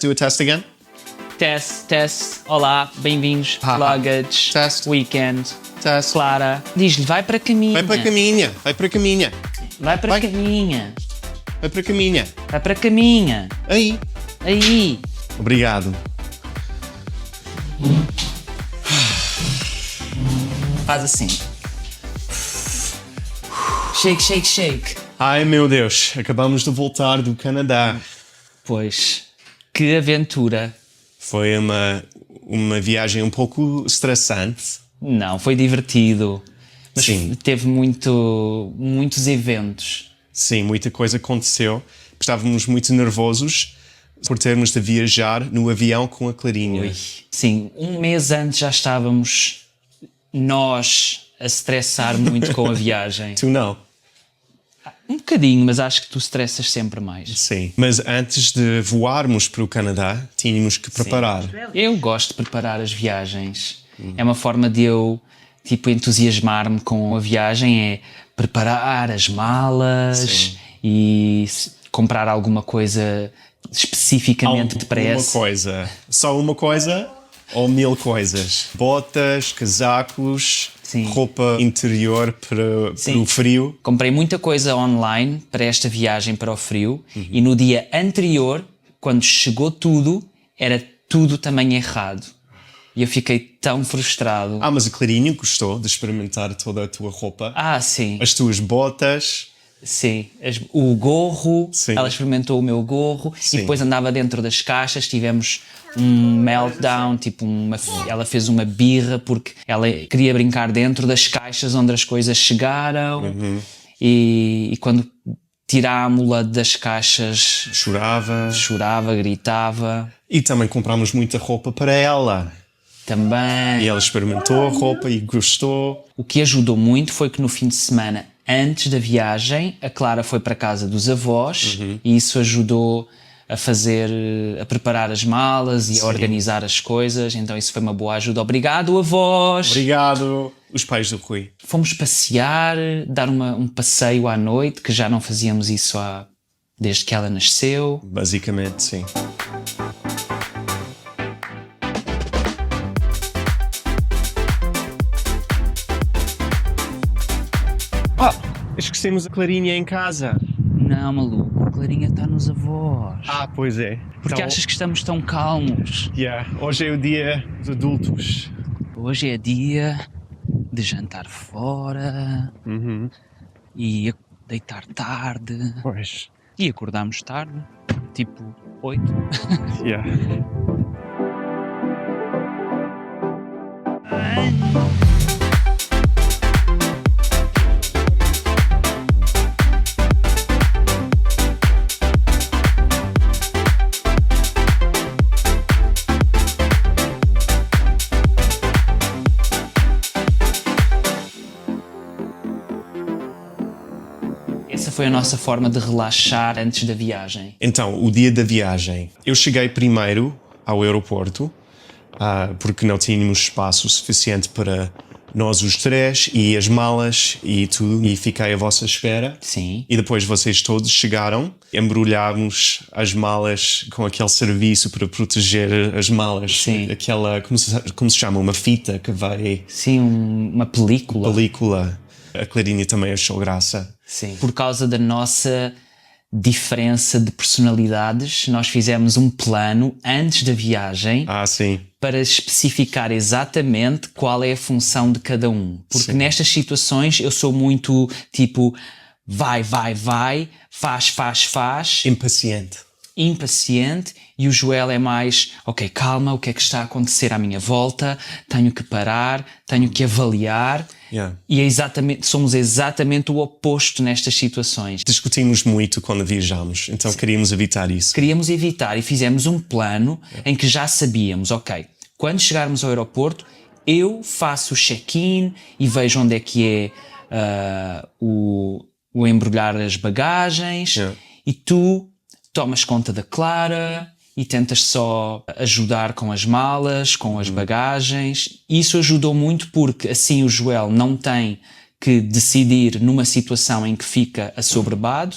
Do a test again. Test. Olá, bem-vindos. Luggage. Test. Weekend. Test. Clara. Diz-lhe, vai para caminha. Vai para a caminha. Vai para a caminha. Vai para Vai. caminha. Vai para a caminha. Vai para caminha. Aí. Aí. Obrigado. Faz assim. Shake, shake, shake. Ai meu Deus, acabamos de voltar do Canadá. Pois, que aventura. Foi uma viagem um pouco estressante. Não, foi divertido. Mas Sim. teve muitos eventos. Sim, muita coisa aconteceu. Estávamos muito nervosos por termos de viajar no avião com a Clarinha. Sim, um mês antes já estávamos nós a estressar muito com a viagem. Tu não? Um bocadinho, mas acho que tu estressas sempre mais. Sim. Mas antes de voarmos para o Canadá, tínhamos que preparar. Eu gosto de preparar as viagens. É uma forma de eu, entusiasmar-me com a viagem, é preparar as malas. Sim. E comprar alguma coisa especificamente depressa. Uma coisa. Só uma coisa ou 1000 coisas? Botas, casacos, Sim. roupa interior para o frio. Comprei muita coisa online para esta viagem para o frio e no dia anterior, quando chegou tudo, era tudo também errado. E eu fiquei tão frustrado. Mas a Clarinha gostou de experimentar toda a tua roupa. Sim. As tuas botas. Sim. O gorro. Sim. Ela experimentou o meu gorro. Sim. E depois andava dentro das caixas. Tivemos um meltdown. Ela fez uma birra porque ela queria brincar dentro das caixas onde as coisas chegaram. E quando tirámo-la das caixas... Chorava, gritava. E também comprámos muita roupa para ela. Também. E ela experimentou a roupa e gostou. O que ajudou muito foi que no fim de semana, antes da viagem, a Clara foi para a casa dos avós e isso ajudou a preparar as malas e a organizar as coisas. Então isso foi uma boa ajuda. Obrigado, avós! Obrigado, os pais do Rui. Fomos passear, dar um passeio à noite, que já não fazíamos isso desde que ela nasceu. Basicamente, sim. Esquecemos a Clarinha em casa. Não, maluco, a Clarinha está nos avós. Pois é. Porque achas que estamos tão calmos? Hoje é o dia dos adultos. Hoje é dia de jantar fora e deitar tarde. Pois. E acordarmos tarde, tipo 8. Essa foi a nossa forma de relaxar antes da viagem. Então, o dia da viagem. Eu cheguei primeiro ao aeroporto porque não tínhamos espaço suficiente para nós os três e as malas e tudo. E fiquei à vossa espera. Sim. E depois vocês todos chegaram. Embrulhámos as malas com aquele serviço para proteger as malas. Sim. Aquela, como se chama? Uma fita que vai... Sim, uma película. A Clarinha também achou graça. Sim. Por causa da nossa diferença de personalidades, nós fizemos um plano antes da viagem Sim. para especificar exatamente qual é a função de cada um. Porque nestas situações eu sou muito vai, faz. Impaciente, e o Joel é mais calma, o que é que está a acontecer à minha volta, tenho que parar, tenho que avaliar. E somos exatamente o oposto nestas situações. Discutimos muito quando viajamos, então queríamos evitar isso. Queríamos evitar e fizemos um plano em que já sabíamos, quando chegarmos ao aeroporto, eu faço o check-in e vejo onde é que é o embrulhar as bagagens e tu tomas conta da Clara e tentas só ajudar com as malas, com as bagagens. Isso ajudou muito porque assim o Joel não tem que decidir numa situação em que fica assoberbado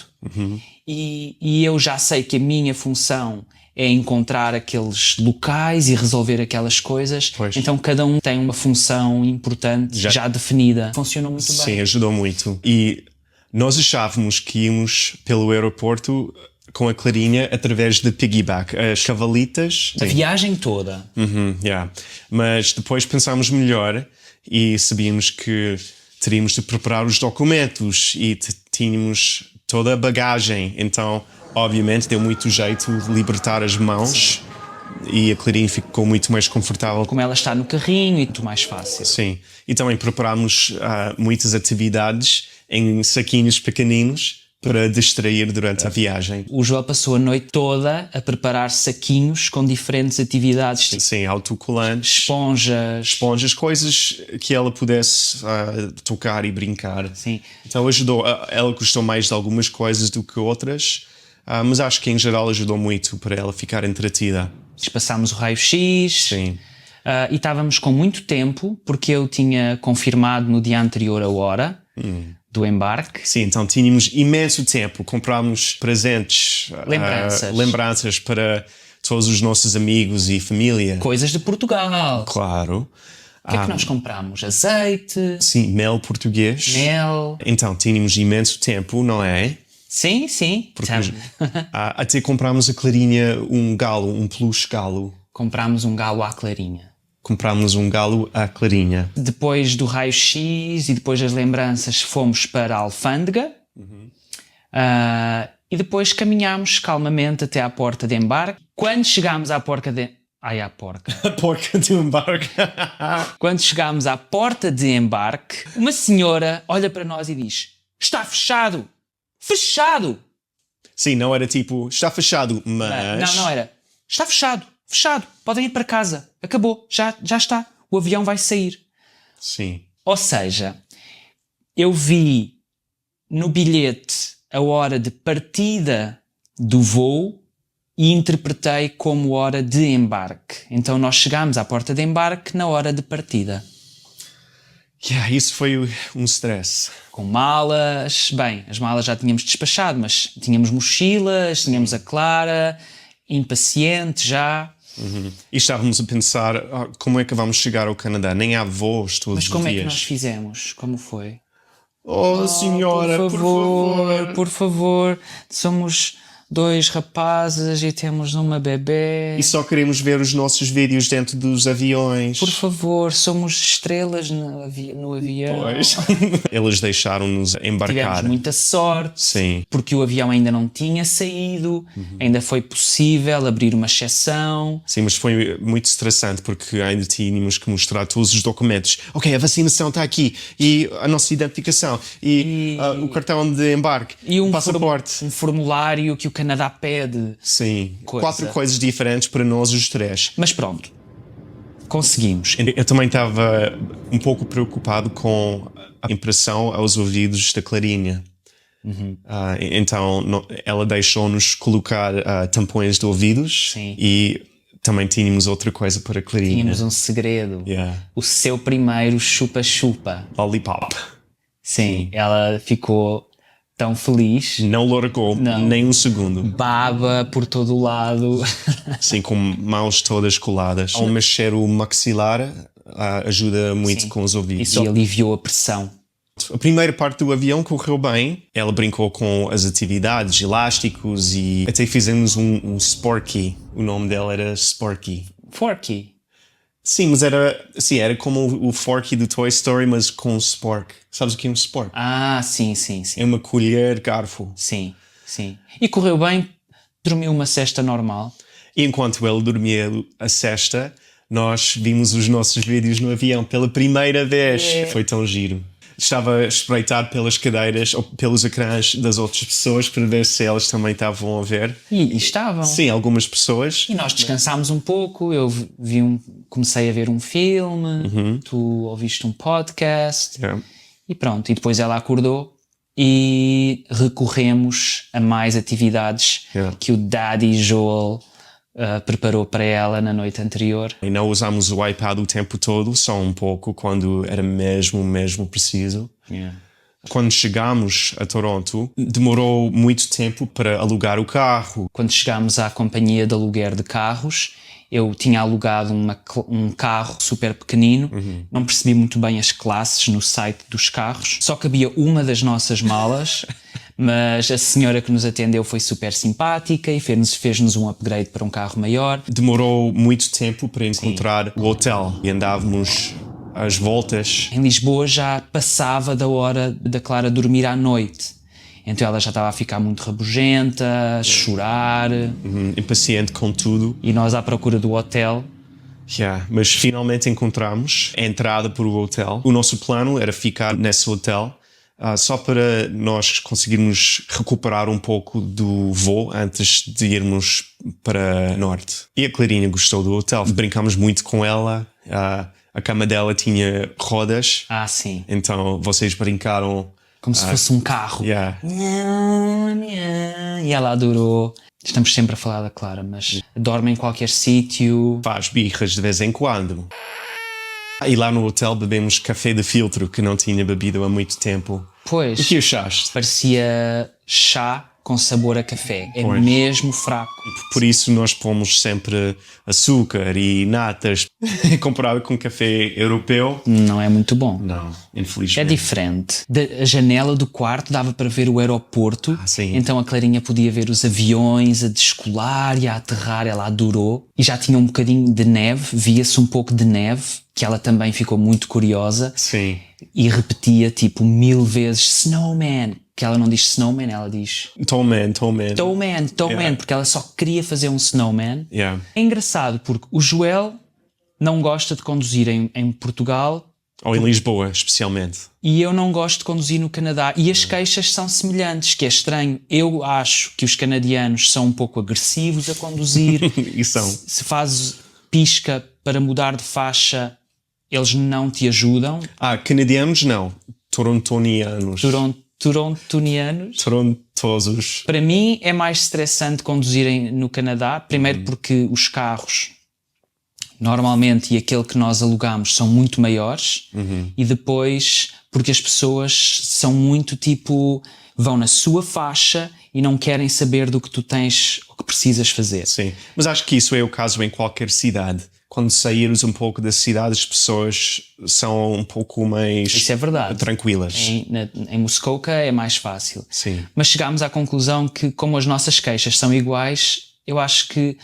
e eu já sei que a minha função é encontrar aqueles locais e resolver aquelas coisas. Pois. Então cada um tem uma função importante já definida. Funcionou muito bem. Sim, ajudou muito. E nós achávamos que íamos pelo aeroporto com a Clarinha através de piggyback, as cavalitas. A viagem toda. Yeah. Mas depois pensámos melhor e sabíamos que teríamos de preparar os documentos e tínhamos toda a bagagem. Então, obviamente, deu muito jeito de libertar as mãos e a Clarinha ficou muito mais confortável. Como ela está no carrinho e tudo mais fácil. Sim. E também preparámos muitas atividades em saquinhos pequeninos para distrair durante a viagem. O Joel passou a noite toda a preparar saquinhos com diferentes atividades. Sim, autocolantes, Esponjas, coisas que ela pudesse tocar e brincar. Sim. Então ajudou. Ela gostou mais de algumas coisas do que outras, mas acho que em geral ajudou muito para ela ficar entretida. Passámos o raio-x. Sim. E estávamos com muito tempo, porque eu tinha confirmado no dia anterior a hora do embarque. Sim, então tínhamos imenso tempo. Comprámos presentes, lembranças para todos os nossos amigos e família. Coisas de Portugal. Claro. O que é que nós comprámos? Azeite? Sim, mel português. Mel. Então, tínhamos imenso tempo, não é? Sim, sim. Até comprámos a Clarinha um galo, um peluche galo. Comprámos um galo à Clarinha. Comprámos um galo à Clarinha. Depois do raio-x e depois das lembranças fomos para a alfândega. E depois caminhámos calmamente até à porta de embarque. Quando chegámos à porta de... à porca. A porca de embarque. Quando chegámos à porta de embarque, uma senhora olha para nós e diz: está fechado! Fechado! Sim, não era tipo, está fechado, mas... Não era. Está fechado, fechado. Podem ir para casa. Acabou, já está. O avião vai sair. Sim. Ou seja, eu vi no bilhete a hora de partida do voo e interpretei como hora de embarque. Então nós chegámos à porta de embarque na hora de partida. Isso foi um stress. Com malas, bem, as malas já tínhamos despachado, mas tínhamos mochilas, tínhamos a Clara, impaciente já. E estávamos a pensar, como é que vamos chegar ao Canadá? Nem há voos todos os dias. Mas como é que nós fizemos? Como foi? Oh, senhora, por favor, somos 2 rapazes e temos uma bebê. E só queremos ver os nossos vídeos dentro dos aviões. Por favor, somos estrelas no avião. Pois. Eles deixaram-nos embarcar. Tivemos muita sorte. Sim. Porque o avião ainda não tinha saído. Ainda foi possível abrir uma exceção. Sim, mas foi muito estressante porque ainda tínhamos que mostrar todos os documentos. Ok, a vacinação está aqui. E a nossa identificação. E o cartão de embarque. E o passaporte. Um formulário que o Canadá pede. Sim, 4 coisas diferentes para nós os 3. Mas pronto, conseguimos. Eu também estava um pouco preocupado com a impressão aos ouvidos da Clarinha. Então ela deixou-nos colocar tampões de ouvidos. Sim. E também tínhamos outra coisa para a Clarinha. Tínhamos um segredo. Yeah. O seu primeiro chupa-chupa. Lollipop. Sim, ela ficou tão feliz. Não largou nem um segundo. Baba por todo o lado. Sim, com mãos todas coladas. Ao mexer o maxilar, ajuda muito com os ouvidos. Isso aliviou a pressão. A primeira parte do avião correu bem. Ela brincou com as atividades, elásticos e até fizemos um Sporky. O nome dela era Sporky. Forky. Sim, mas era como o Forky do Toy Story, mas com spork. Sabes o que é um spork? Sim. É uma colher, garfo. Sim. E correu bem? Dormiu uma cesta normal? E enquanto ele dormia a cesta, nós vimos os nossos vídeos no avião pela primeira vez. Foi tão giro. Estava a espreitar pelas cadeiras ou pelos ecrãs das outras pessoas para ver se elas também estavam a ver. E estavam. Sim, algumas pessoas. E nós descansámos um pouco. Eu comecei a ver um filme, tu ouviste um podcast. Yeah. E pronto, e depois ela acordou e recorremos a mais atividades que o Daddy Joel preparou para ela na noite anterior. E não usámos o iPad o tempo todo, só um pouco, quando era mesmo preciso. Yeah. Quando chegámos a Toronto, demorou muito tempo para alugar o carro. Quando chegámos à companhia de aluguer de carros, eu tinha alugado um carro super pequenino, não percebi muito bem as classes no site dos carros, só cabia uma das nossas malas, mas a senhora que nos atendeu foi super simpática e fez-nos um upgrade para um carro maior. Demorou muito tempo para encontrar o hotel e andávamos às voltas. Em Lisboa já passava da hora da Clara dormir à noite. Então ela já estava a ficar muito rabugenta, a chorar. Impaciente com tudo. E nós à procura do hotel. Mas finalmente encontramos a entrada para o hotel. O nosso plano era ficar nesse hotel só para nós conseguirmos recuperar um pouco do voo antes de irmos para norte. E a Clarinha gostou do hotel. Brincámos muito com ela. A cama dela tinha rodas. Sim. Então vocês brincaram... Como se fosse um carro. E ela adorou. Estamos sempre a falar da Clara, mas dorme em qualquer sítio. Faz birras de vez em quando. E lá no hotel bebemos café de filtro que não tinha bebido há muito tempo. Pois. O que achaste? Parecia chá com sabor a café. É Pois. mesmo fraco. Por isso nós pomos sempre açúcar e natas. Comparado com café europeu. Não é muito bom. Não, infelizmente. É diferente. A janela do quarto dava para ver o aeroporto. Sim. Então a Clarinha podia ver os aviões a descolar e a aterrar. Ela adorou. E já tinha um bocadinho de neve. Via-se um pouco de neve, que ela também ficou muito curiosa. Sim. E repetia tipo 1000 vezes Snowman. Que ela não diz snowman, ela diz Toman. Toman, porque ela só queria fazer um snowman. Yeah. É engraçado porque o Joel não gosta de conduzir em Portugal. Ou em Lisboa, especialmente. E eu não gosto de conduzir no Canadá. E as queixas são semelhantes, que é estranho. Eu acho que os canadianos são um pouco agressivos a conduzir. E são. Se fazes pisca para mudar de faixa, eles não te ajudam. Canadianos não. Torontonianos. Torontonianos. Torontosos. Para mim é mais estressante conduzirem no Canadá. Primeiro porque os carros, normalmente, e aquele que nós alugamos, são muito maiores. E depois porque as pessoas são muito tipo... vão na sua faixa e não querem saber do que tu tens ou que precisas fazer. Sim, mas acho que isso é o caso em qualquer cidade. Quando saíres um pouco da cidade, as pessoas são um pouco mais Isso é verdade. tranquilas. Em Muskoka é mais fácil. Sim. Mas chegámos à conclusão que, como as nossas queixas são iguais, eu acho que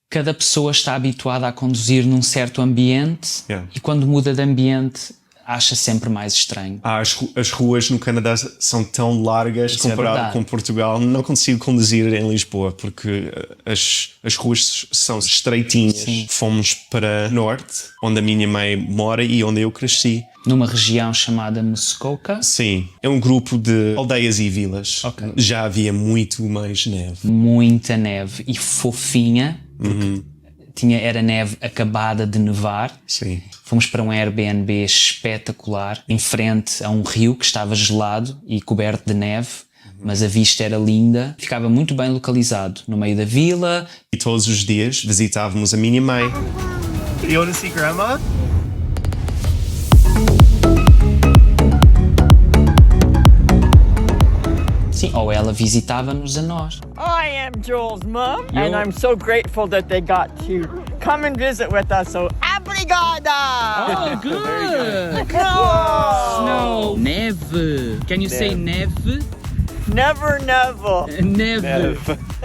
cada pessoa está habituada a conduzir num certo ambiente e quando muda de ambiente acha sempre mais estranho. As ruas no Canadá são tão largas Isso comparado com Portugal. Não consigo conduzir em Lisboa porque as ruas são estreitinhas. Sim. Fomos para norte, onde a minha mãe mora e onde eu cresci. Numa região chamada Muskoka. Sim, é um grupo de aldeias e vilas. Ok. Já havia muito mais neve. Muita neve e fofinha. Era neve acabada de nevar. Sim. Fomos para um Airbnb espetacular, em frente a um rio que estava gelado e coberto de neve, mas a vista era linda. Ficava muito bem localizado, no meio da vila. E todos os dias visitávamos a minha mãe. You want to see Grandma? Sim, ou ela visitava-nos a nós. I am Joel's mom, and I'm so grateful that they got to come and visit with us. So, obrigada! Oh, good! No! Snow! Neve! Can you say neve? Never, never. Neve!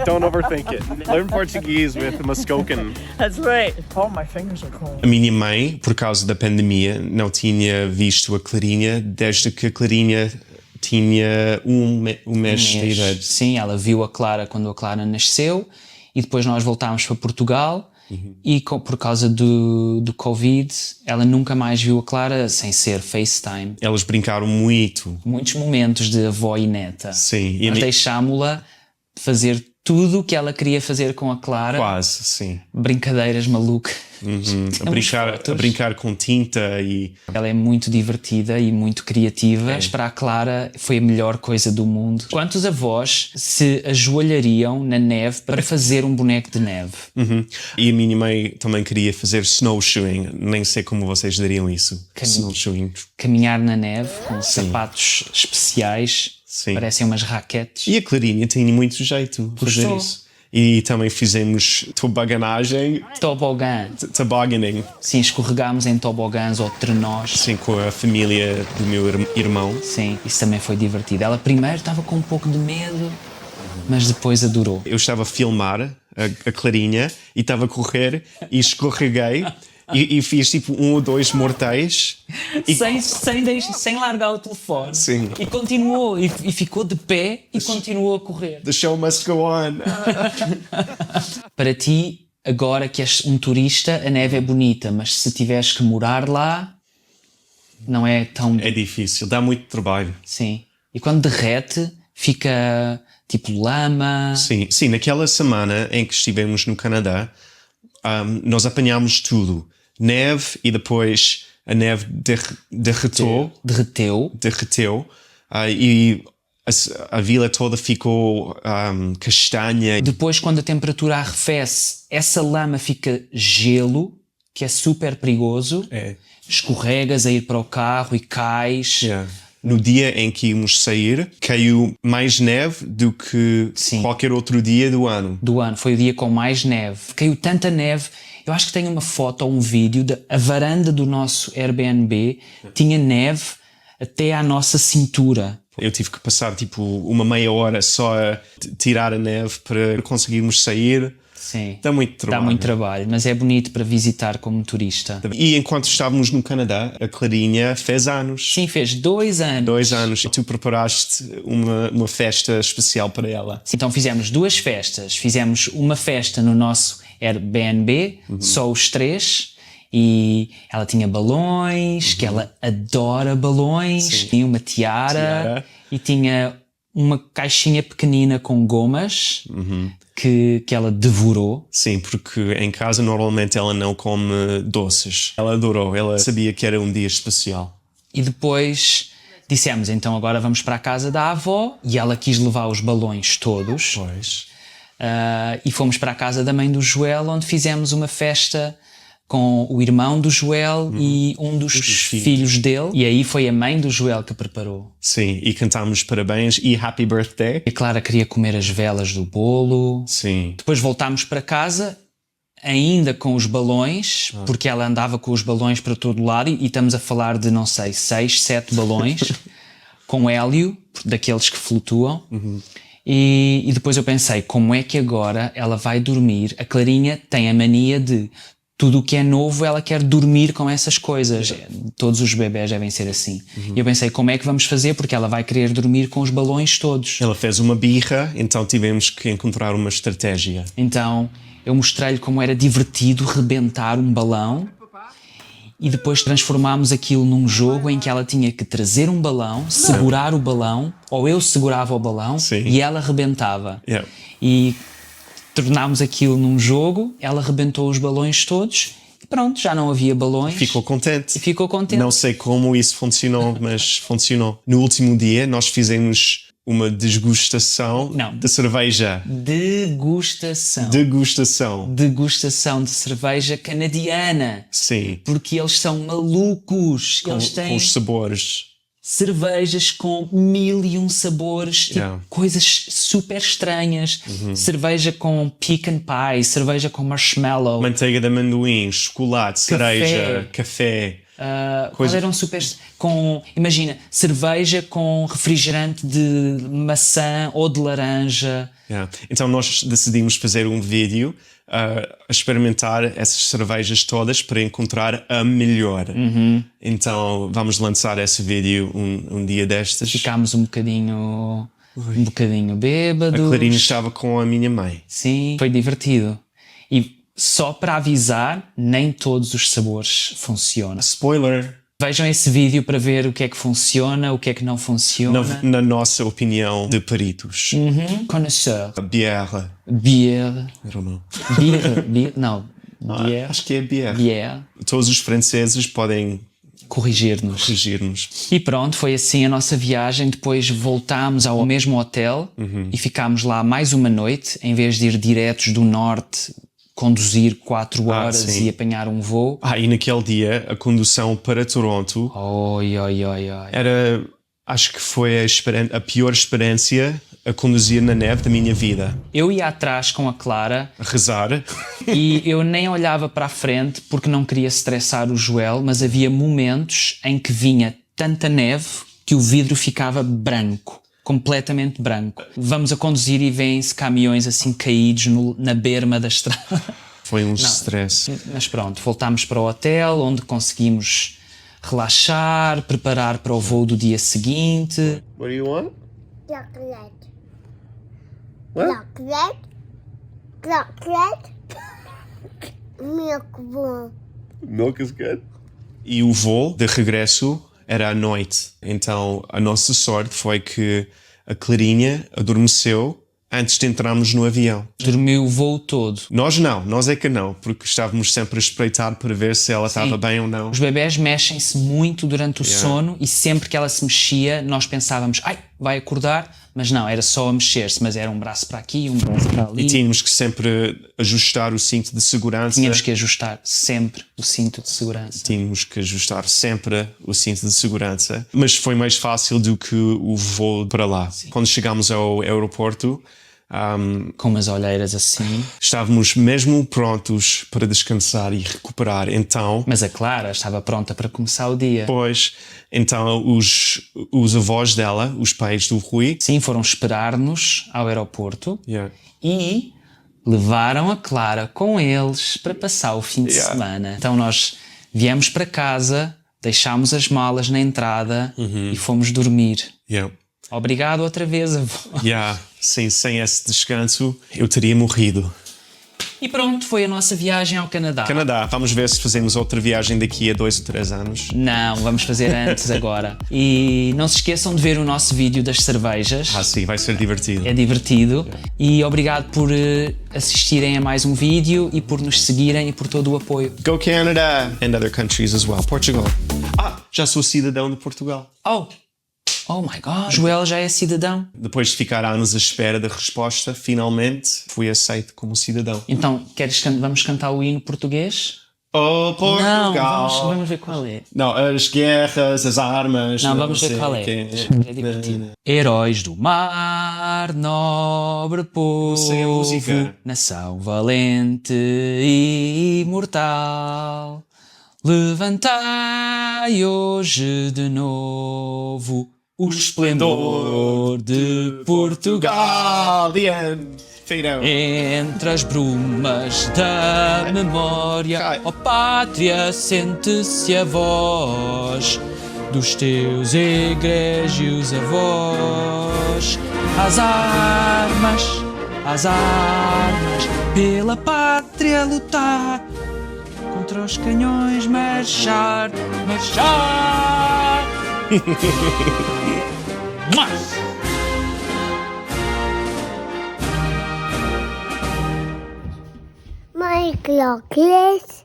Don't overthink it. Learn Portuguese with Muskokan. That's right. Oh, my fingers are cold. A minha mãe, por causa da pandemia, não tinha visto a Clarinha desde que a Clarinha tinha um mês de idade. Sim, ela viu a Clara quando a Clara nasceu e depois nós voltámos para Portugal e por causa do Covid ela nunca mais viu a Clara sem ser FaceTime. Elas brincaram muito. Muitos momentos de avó e neta. Sim. Nós deixámo-la fazer tudo o que ela queria fazer com a Clara. Quase, sim. Brincadeiras malucas. A brincar com tinta e... Ela é muito divertida e muito criativa. Mas para a Clara foi a melhor coisa do mundo. Quantos avós se ajoelhariam na neve para fazer um boneco de neve? E a minha mãe também queria fazer snowshoeing. Nem sei como vocês dariam isso. Snowshoeing. Caminhar na neve com sapatos especiais. Sim. Parecem umas raquetes. E a Clarinha tem muito jeito de fazer isso. E também fizemos toboganagem. Tobogganing. Sim, escorregámos em tobogãs ou trenós. Sim, com a família do meu irmão. Sim, isso também foi divertido. Ela primeiro estava com um pouco de medo, mas depois adorou. Eu estava a filmar a Clarinha e estava a correr e escorreguei e fiz tipo 1 ou 2 mortais. E... Sem largar o telefone. Sim. E continuou, e ficou de pé e continuou a correr. The show must go on. Para ti, agora que és um turista, a neve é bonita, mas se tiveres que morar lá, não é tão... É difícil, dá muito trabalho. Sim. E quando derrete, fica tipo lama. Sim, naquela semana em que estivemos no Canadá, nós apanhámos tudo. Neve e depois a neve derreteu. E a vila toda ficou castanha. Depois, quando a temperatura arrefece, essa lama fica gelo, que é super perigoso. É. Escorregas a ir para o carro e cais. Yeah. No dia em que íamos sair, caiu mais neve do que qualquer outro dia do ano. Foi o dia com mais neve. Caiu tanta neve. Eu acho que tenho uma foto ou um vídeo a varanda do nosso Airbnb tinha neve até à nossa cintura. Eu tive que passar tipo uma meia hora só a tirar a neve para conseguirmos sair. Sim. Dá muito trabalho. Dá muito trabalho, mas é bonito para visitar como turista. E enquanto estávamos no Canadá, a Clarinha fez anos. Sim, fez 2 anos. 2 anos. E tu preparaste uma festa especial para ela. Então fizemos 2 festas. Fizemos uma festa no nosso Airbnb, só os 3. E ela tinha balões, que ela adora balões. Tinha uma tiara. E tinha uma caixinha pequenina com gomas. Que ela devorou. Sim, porque em casa normalmente ela não come doces. Ela adorou, ela sabia que era um dia especial. E depois dissemos, então agora vamos para a casa da avó, e ela quis levar os balões todos. Pois. E fomos para a casa da mãe do Joel, onde fizemos uma festa com o irmão do Joel e um dos filhos dele. E aí foi a mãe do Joel que preparou. Sim, e cantámos parabéns e happy birthday. E a Clara queria comer as velas do bolo. Sim. Depois voltámos para casa, ainda com os balões, porque ela andava com os balões para todo lado, e estamos a falar de, não sei, 6, 7 balões, com hélio, daqueles que flutuam. E depois eu pensei, como é que agora ela vai dormir? A Clarinha tem a mania de... Tudo o que é novo, ela quer dormir com essas coisas. Todos os bebés devem ser assim. E eu pensei, como é que vamos fazer? Porque ela vai querer dormir com os balões todos. Ela fez uma birra, então tivemos que encontrar uma estratégia. Então, eu mostrei-lhe como era divertido rebentar um balão, e depois transformámos aquilo num jogo em que ela tinha que trazer um balão, segurar o balão, ou eu segurava o balão, e ela rebentava. E... tornámos aquilo num jogo, ela rebentou os balões todos e pronto, já não havia balões. Ficou contente. Não sei como isso funcionou, mas funcionou. No último dia nós fizemos uma degustação de cerveja. Degustação de cerveja canadiana. Sim. Porque eles são malucos. Eles têm... com os sabores. Cervejas com 1001 sabores, tipo, coisas super estranhas. Cerveja com pecan pie, cerveja com marshmallow, manteiga de amendoim, chocolate, cereja, café. Eram super... imagina, cerveja com refrigerante de maçã ou de laranja. Então nós decidimos fazer um vídeo a experimentar essas cervejas todas para encontrar a melhor. Então vamos lançar esse vídeo um dia destes. Ficámos um bocadinho bêbados. A Clarinha estava com a minha mãe. Sim, foi divertido. E só para avisar, nem todos os sabores funcionam. Spoiler! Vejam esse vídeo para ver o que é que funciona, o que é que não funciona. Na nossa opinião de peritos. Connoisseur. Bière. Bière. I don't know. Bière. Não. Bière. Acho que é bière. Bière. Todos os franceses podem Corrigir-nos. corrigir-nos. E pronto, foi assim a nossa viagem. Depois voltámos ao mesmo hotel e ficámos lá mais uma noite, em vez de ir diretos do norte, conduzir 4 horas sim. e apanhar um voo. E naquele dia, a condução para Toronto Oi. era, acho que foi a pior experiência a conduzir na neve da minha vida. Eu ia atrás com a Clara A rezar. e eu nem olhava para a frente porque não queria estressar o Joel, mas havia momentos em que vinha tanta neve que o vidro ficava branco, completamente branco. Vamos a conduzir e vêm-se caminhões assim caídos na berma da estrada. Foi um stress. Mas pronto, voltámos para o hotel onde conseguimos relaxar, preparar para o voo do dia seguinte. What do you want? Chocolate. What? Chocolate. Chocolate. Milk bom. Milk is good. E o voo de regresso era à noite. Então a nossa sorte foi que a Clarinha adormeceu antes de entrarmos no avião. Dormiu o voo todo. Nós é que não, porque estávamos sempre a espreitar para ver se ela estava bem ou não. Os bebés mexem-se muito durante o sono e sempre que ela se mexia nós pensávamos, vai acordar, mas não, era só a mexer-se, mas era um braço para aqui, um braço para ali. E tínhamos que sempre ajustar o cinto de segurança. Tínhamos que ajustar sempre o cinto de segurança. Tínhamos que ajustar sempre o cinto de segurança. Mas foi mais fácil do que o voo para lá. Quando chegámos ao aeroporto, Com umas olheiras assim. estávamos mesmo prontos para descansar e recuperar. Então, Mas a Clara estava pronta para começar o dia. então os avós dela, os pais do Rui, Sim, foram esperar-nos ao aeroporto e levaram a Clara com eles para passar o fim de semana. Então nós viemos para casa, deixámos as malas na entrada e fomos dormir. Obrigado outra vez, avó. Sim, sem esse descanso eu teria morrido. E pronto, foi a nossa viagem ao Canadá. Vamos ver se fazemos outra viagem daqui a 2 ou 3 anos. Não, vamos fazer antes agora. E não se esqueçam de ver o nosso vídeo das cervejas. Sim, vai ser divertido. É divertido. E obrigado por assistirem a mais um vídeo e por nos seguirem e por todo o apoio. Go Canada! And other countries as well. Portugal. Já sou cidadão de Portugal. Oh my God. Joel já é cidadão. Depois de ficar anos à espera da resposta, finalmente fui aceito como cidadão. Então, vamos cantar o hino português? Oh, Portugal! Não, vamos ver qual é. Não, as guerras, as armas... Não, vamos ver sei qual é. que- É divertido. Heróis do mar, nobre sei a povo, música. nação valente e imortal, levantai hoje de novo o esplendor de Portugal. The end. Fade out. Entre as brumas da memória, Cai. ó pátria, sente-se a voz dos teus egrégios avós. Às armas, pela pátria lutar, contra os canhões marchar. My chocolate. My chocolate.